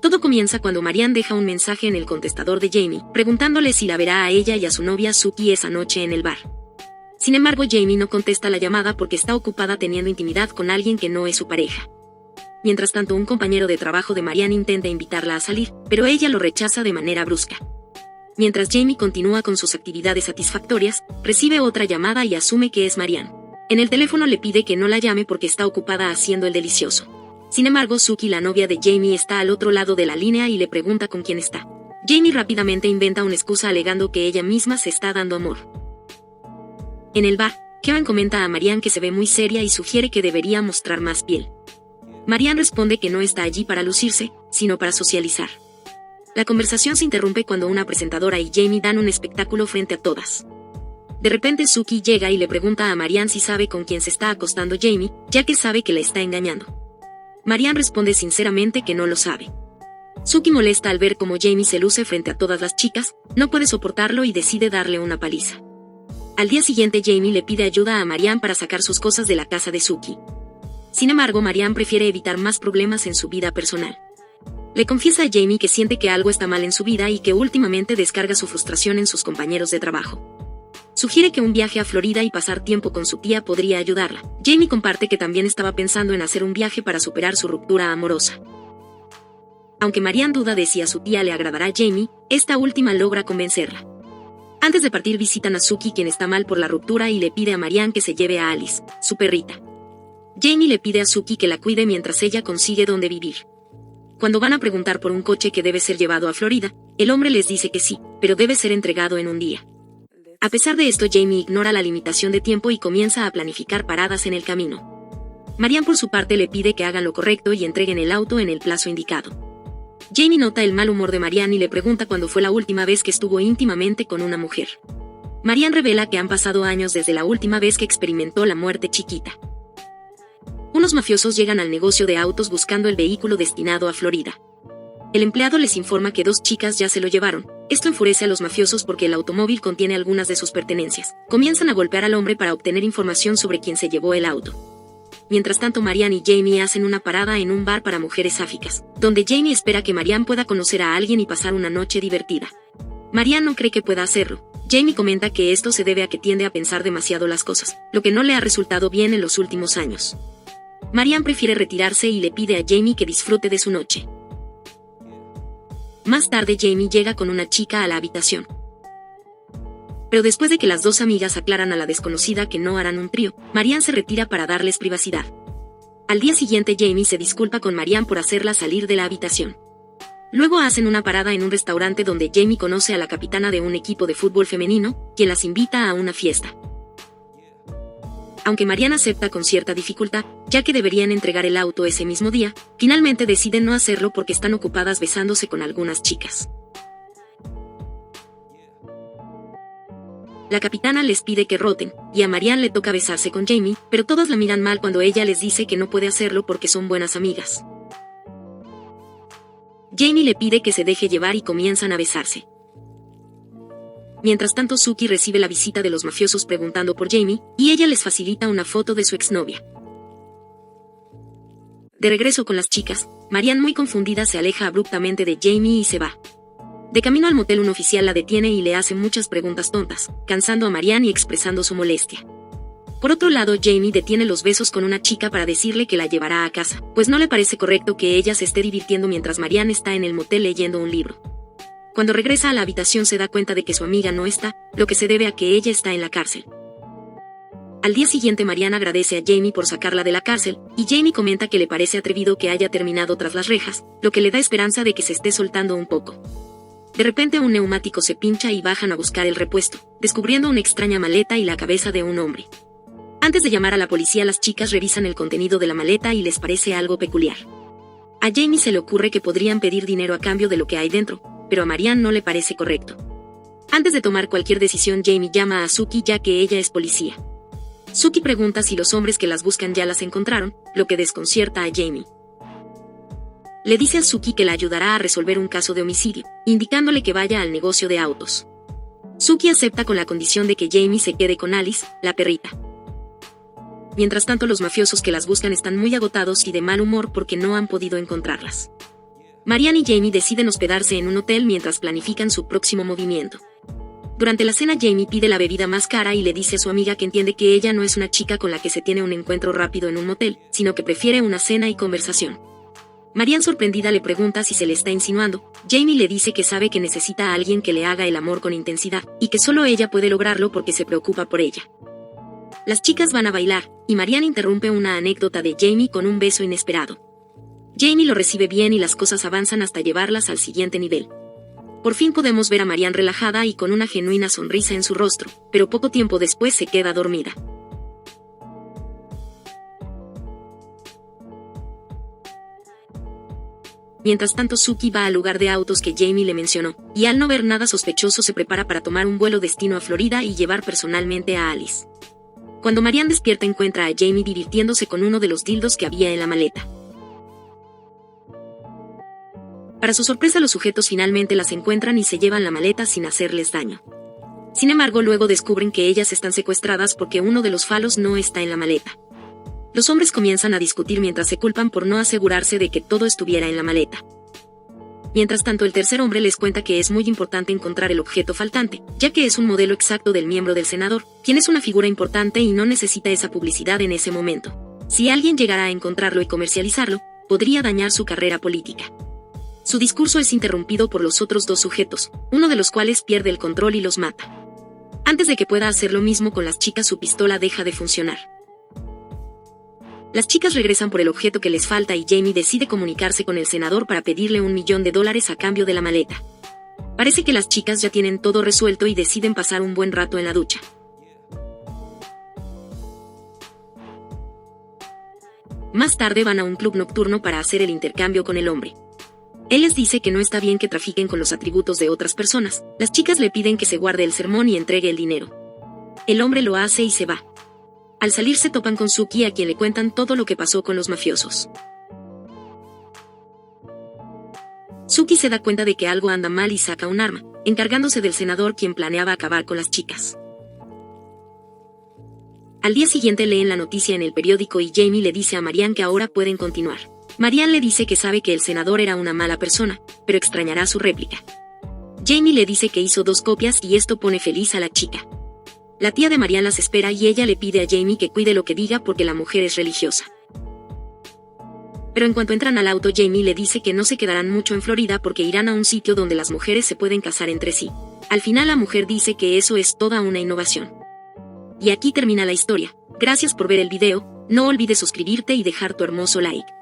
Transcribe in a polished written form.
Todo comienza cuando Marianne deja un mensaje en el contestador de Jamie, preguntándole si la verá a ella y a su novia Sookie esa noche en el bar. Sin embargo, Jamie no contesta la llamada porque está ocupada teniendo intimidad con alguien que no es su pareja. Mientras tanto, un compañero de trabajo de Marianne intenta invitarla a salir, pero ella lo rechaza de manera brusca. Mientras Jamie continúa con sus actividades satisfactorias, recibe otra llamada y asume que es Marianne. En el teléfono le pide que no la llame porque está ocupada haciendo el delicioso. Sin embargo, Sookie, la novia de Jamie, está al otro lado de la línea y le pregunta con quién está. Jamie rápidamente inventa una excusa alegando que ella misma se está dando amor. En el bar, Karen comenta a Marianne que se ve muy seria y sugiere que debería mostrar más piel. Marianne responde que no está allí para lucirse, sino para socializar. La conversación se interrumpe cuando una presentadora y Jamie dan un espectáculo frente a todas. De repente Sookie llega y le pregunta a Marianne si sabe con quién se está acostando Jamie, ya que sabe que la está engañando. Marianne responde sinceramente que no lo sabe. Sookie, molesta al ver cómo Jamie se luce frente a todas las chicas, no puede soportarlo y decide darle una paliza. Al día siguiente Jamie le pide ayuda a Marianne para sacar sus cosas de la casa de Sookie. Sin embargo, Marianne prefiere evitar más problemas en su vida personal. Le confiesa a Jamie que siente que algo está mal en su vida y que últimamente descarga su frustración en sus compañeros de trabajo. Sugiere que un viaje a Florida y pasar tiempo con su tía podría ayudarla. Jamie comparte que también estaba pensando en hacer un viaje para superar su ruptura amorosa. Aunque Marianne duda de si a su tía le agradará a Jamie, esta última logra convencerla. Antes de partir visitan a Sookie, quien está mal por la ruptura, y le pide a Marianne que se lleve a Alice, su perrita. Jamie le pide a Sookie que la cuide mientras ella consigue dónde vivir. Cuando van a preguntar por un coche que debe ser llevado a Florida, el hombre les dice que sí, pero debe ser entregado en un día. A pesar de esto, Jamie ignora la limitación de tiempo y comienza a planificar paradas en el camino. Marianne, por su parte, le pide que hagan lo correcto y entreguen el auto en el plazo indicado. Jamie nota el mal humor de Marianne y le pregunta cuándo fue la última vez que estuvo íntimamente con una mujer. Marianne revela que han pasado años desde la última vez que experimentó la muerte chiquita. Unos mafiosos llegan al negocio de autos buscando el vehículo destinado a Florida. El empleado les informa que 2 chicas ya se lo llevaron. Esto enfurece a los mafiosos porque el automóvil contiene algunas de sus pertenencias. Comienzan a golpear al hombre para obtener información sobre quién se llevó el auto. Mientras tanto, Marianne y Jamie hacen una parada en un bar para mujeres sáficas, donde Jamie espera que Marianne pueda conocer a alguien y pasar una noche divertida. Marianne no cree que pueda hacerlo. Jamie comenta que esto se debe a que tiende a pensar demasiado las cosas, lo que no le ha resultado bien en los últimos años. Marianne prefiere retirarse y le pide a Jamie que disfrute de su noche. Más tarde, Jamie llega con una chica a la habitación. Pero después de que las 2 amigas aclaran a la desconocida que no harán un trío, Marianne se retira para darles privacidad. Al día siguiente, Jamie se disculpa con Marianne por hacerla salir de la habitación. Luego hacen una parada en un restaurante donde Jamie conoce a la capitana de un equipo de fútbol femenino, quien las invita a una fiesta. Aunque Marianne acepta con cierta dificultad, ya que deberían entregar el auto ese mismo día, finalmente deciden no hacerlo porque están ocupadas besándose con algunas chicas. La capitana les pide que roten, y a Marianne le toca besarse con Jamie, pero todas la miran mal cuando ella les dice que no puede hacerlo porque son buenas amigas. Jamie le pide que se deje llevar y comienzan a besarse. Mientras tanto, Sookie recibe la visita de los mafiosos preguntando por Jamie, y ella les facilita una foto de su exnovia. De regreso con las chicas, Marianne, muy confundida, se aleja abruptamente de Jamie y se va. De camino al motel, un oficial la detiene y le hace muchas preguntas tontas, cansando a Marianne y expresando su molestia. Por otro lado, Jamie detiene los besos con una chica para decirle que la llevará a casa, pues no le parece correcto que ella se esté divirtiendo mientras Marianne está en el motel leyendo un libro. Cuando regresa a la habitación se da cuenta de que su amiga no está, lo que se debe a que ella está en la cárcel. Al día siguiente, Marianne agradece a Jamie por sacarla de la cárcel, y Jamie comenta que le parece atrevido que haya terminado tras las rejas, lo que le da esperanza de que se esté soltando un poco. De repente, un neumático se pincha y bajan a buscar el repuesto, descubriendo una extraña maleta y la cabeza de un hombre. Antes de llamar a la policía, las chicas revisan el contenido de la maleta y les parece algo peculiar. A Jamie se le ocurre que podrían pedir dinero a cambio de lo que hay dentro, pero a Marianne no le parece correcto. Antes de tomar cualquier decisión, Jamie llama a Sookie, ya que ella es policía. Sookie pregunta si los hombres que las buscan ya las encontraron, lo que desconcierta a Jamie. Le dice a Sookie que la ayudará a resolver un caso de homicidio, indicándole que vaya al negocio de autos. Sookie acepta con la condición de que Jamie se quede con Alice, la perrita. Mientras tanto, los mafiosos que las buscan están muy agotados y de mal humor porque no han podido encontrarlas. Marianne y Jamie deciden hospedarse en un hotel mientras planifican su próximo movimiento. Durante la cena, Jamie pide la bebida más cara y le dice a su amiga que entiende que ella no es una chica con la que se tiene un encuentro rápido en un motel, sino que prefiere una cena y conversación. Marianne, sorprendida, le pregunta si se le está insinuando. Jamie le dice que sabe que necesita a alguien que le haga el amor con intensidad, y que solo ella puede lograrlo porque se preocupa por ella. Las chicas van a bailar, y Marianne interrumpe una anécdota de Jamie con un beso inesperado. Jamie lo recibe bien y las cosas avanzan hasta llevarlas al siguiente nivel. Por fin podemos ver a Marianne relajada y con una genuina sonrisa en su rostro, pero poco tiempo después se queda dormida. Mientras tanto, Sookie va al lugar de autos que Jamie le mencionó, y al no ver nada sospechoso se prepara para tomar un vuelo destino a Florida y llevar personalmente a Alice. Cuando Marianne despierta, encuentra a Jamie divirtiéndose con uno de los dildos que había en la maleta. Para su sorpresa, los sujetos finalmente las encuentran y se llevan la maleta sin hacerles daño. Sin embargo, luego descubren que ellas están secuestradas porque uno de los falos no está en la maleta. Los hombres comienzan a discutir mientras se culpan por no asegurarse de que todo estuviera en la maleta. Mientras tanto, el tercer hombre les cuenta que es muy importante encontrar el objeto faltante, ya que es un modelo exacto del miembro del senador, quien es una figura importante y no necesita esa publicidad en ese momento. Si alguien llegara a encontrarlo y comercializarlo, podría dañar su carrera política. Su discurso es interrumpido por los otros dos sujetos, uno de los cuales pierde el control y los mata. Antes de que pueda hacer lo mismo con las chicas, su pistola deja de funcionar. Las chicas regresan por el objeto que les falta y Jamie decide comunicarse con el senador para pedirle $1 millón a cambio de la maleta. Parece que las chicas ya tienen todo resuelto y deciden pasar un buen rato en la ducha. Más tarde van a un club nocturno para hacer el intercambio con el hombre. Él les dice que no está bien que trafiquen con los atributos de otras personas. Las chicas le piden que se guarde el sermón y entregue el dinero. El hombre lo hace y se va. Al salir se topan con Sookie, a quien le cuentan todo lo que pasó con los mafiosos. Sookie se da cuenta de que algo anda mal y saca un arma, encargándose del senador, quien planeaba acabar con las chicas. Al día siguiente leen la noticia en el periódico y Jamie le dice a Marianne que ahora pueden continuar. Marianne le dice que sabe que el senador era una mala persona, pero extrañará su réplica. Jamie le dice que hizo 2 copias y esto pone feliz a la chica. La tía de Marianne las espera y ella le pide a Jamie que cuide lo que diga porque la mujer es religiosa. Pero en cuanto entran al auto, Jamie le dice que no se quedarán mucho en Florida porque irán a un sitio donde las mujeres se pueden casar entre sí. Al final la mujer dice que eso es toda una innovación. Y aquí termina la historia. Gracias por ver el video, no olvides suscribirte y dejar tu hermoso like.